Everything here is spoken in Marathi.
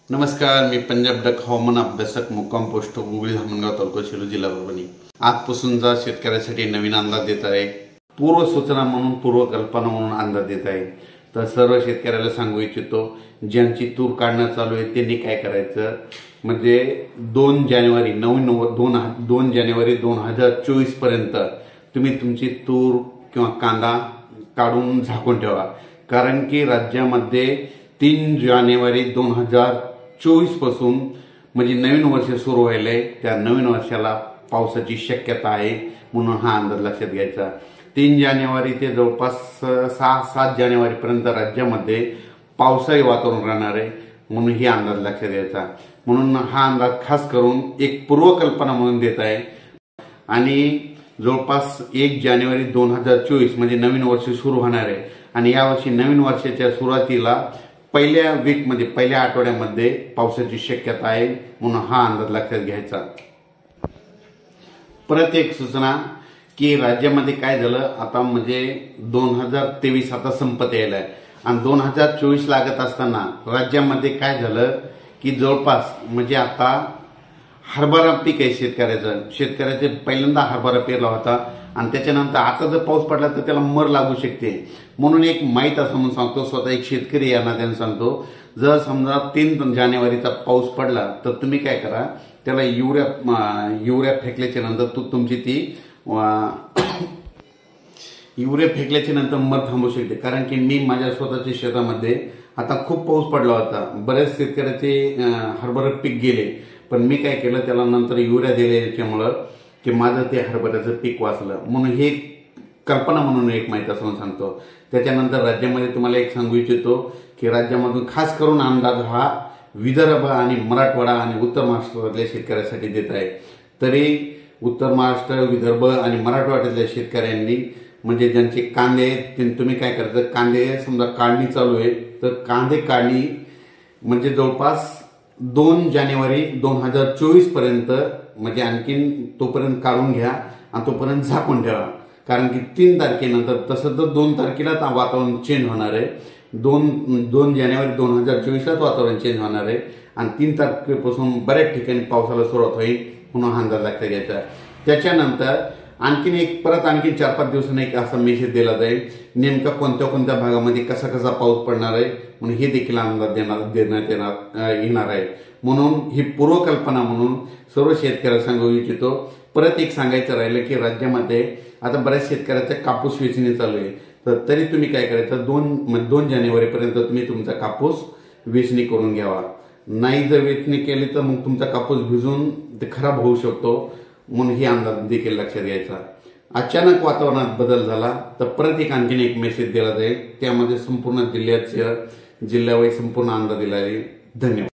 नमस्कार, मी पंजाब डक हवामान अभ्यासक मुक्काम पोस्ट गुगळी धामणगाव तालुका सेलू जिल्हा परभणी। आजपासूनचा शेतकऱ्यासाठी नवीन अंदाज देत आहे। पूर्व सूचना म्हणून पूर्वकल्पना म्हणून अंदाज देत आहे। तर सर्व शेतकऱ्याला सांगू इच्छितो, ज्यांची तूर काढणं चालू आहे त्यांनी काय करायचं, म्हणजे 2 जानेवारी 2 जानेवारी 2024 पर्यंत तुम्ही तुमची तूर किंवा कांदा काढून झाकून ठेवा। कारण की राज्यामध्ये 3 जानेवारी 2024 पासून म्हणजे नवीन वर्ष सुरू व्हायलंय। त्या नवीन वर्षाला पावसाची शक्यता आहे, म्हणून हा अंदाज लक्षात घ्यायचा। 3 जानेवारी ते जवळपास 6-7 जानेवारी पर्यंत राज्यामध्ये पावसाळी वातावरण राहणार आहे, म्हणून ही अंदाज लक्षात घ्यायचा। म्हणून हा अंदाज खास करून एक पूर्वकल्पना म्हणून देत आहे। आणि जवळपास 1 जानेवारी 2024 म्हणजे नवीन वर्ष सुरू होणार आहे। आणि यावर्षी नवीन वर्षाच्या सुरुवातीला पहिल्या वीकमध्ये पहिल्या आठवड्यामध्ये पावसाची शक्यता आहे, म्हणून हा अंदाज लक्षात घ्यायचा। परत एक सूचना की राज्यामध्ये काय झालं, आता म्हणजे 2023 आता संपत यायला आहे आणि 2024 लागत असताना राज्यामध्ये काय झालं की जवळपास म्हणजे आता हरभरा पीक आहे शेतकऱ्याचे पहिल्यांदा हरभरा पेरला होता आणि त्याच्यानंतर आता जर पाऊस पडला तर त्याला मर लागू शकते। म्हणून एक माहीत असं म्हणून सांगतो, स्वतः एक शेतकरी यांना त्यांना सांगतो, जर समजा 3 जानेवारीचा पाऊस पडला तर तुम्ही काय करा, त्याला युरिया फेकल्याच्या नंतर तुमची ती युरिया फेकल्याच्या नंतर मर थांबू शकते। कारण की मी माझ्या स्वतःच्या शेतामध्ये आता खूप पाऊस पडला होता, बरेच शेतकऱ्याचे हरभरा पीक गेले, पण मी काय केलं, त्याला नंतर युरिया दिल्याच्यामुळं की माझं ते हरभऱ्याचं पीक वाचलं। म्हणून हे कल्पना म्हणून एक माहिती असं सांगतो। त्याच्यानंतर राज्यामध्ये तुम्हाला एक सांगू इच्छितो की राज्यामधून खास करून अंदाज हा विदर्भ आणि मराठवाडा आणि उत्तर महाराष्ट्रातल्या शेतकऱ्यांसाठी देत आहे। तरी उत्तर महाराष्ट्र, विदर्भ आणि मराठवाड्यातल्या शेतकऱ्यांनी म्हणजे ज्यांचे कांदे आहेत तुम्ही काय करायचं, कांदे समजा काढणी चालू आहे तर कांदे काढणी म्हणजे जवळपास 2 जानेवारी 2024 पर्यंत म्हणजे आणखीन तोपर्यंत काढून घ्या आणि तोपर्यंत झाकून ठेवा। कारण की 3 तारखेनंतर तसं तर 2 तारखेला वातावरण चेंज होणार आहे, 2 जानेवारी 2024 लाच वातावरण चेंज होणार आहे आणि 3 तारखेपासून बऱ्याच ठिकाणी पावसाला सुरुवात होईल, म्हणून हा अंदाज लक्षात घ्यायचा। त्याच्यानंतर आणखीन 4-5 दिवसांनी एक असा मेसेज दिला जाईल, नेमका कोणत्या भागामध्ये कसा पाऊस पडणार आहे, म्हणून हे देखील अंदाज देण्यात येणार आहे। म्हणून ही पूर्वकल्पना म्हणून सर्व शेतकऱ्यांना सांगू इच्छितो। परत एक सांगायचं राहिलं की राज्यामध्ये आता बऱ्याच शेतकऱ्याचा कापूस वेचणी चालू आहे, तर तरी तुम्ही काय करायचं, 2 जानेवारी पर्यंत तुम्ही तुमचा कापूस वेचणी करून घ्यावा। नाही जर वेचणी केली तर मग तुमचा कापूस भिजून ते खराब होऊ शकतो, म्हणून ही अंदाज देखील लक्षात घ्यायचा। अचानक वातावरणात बदल झाला तर परत आणखीन एक मेसेज दिला जाईल, त्यामध्ये संपूर्ण जिल्ह्यावाईज संपूर्ण अंदाज दिला जाईल। धन्यवाद।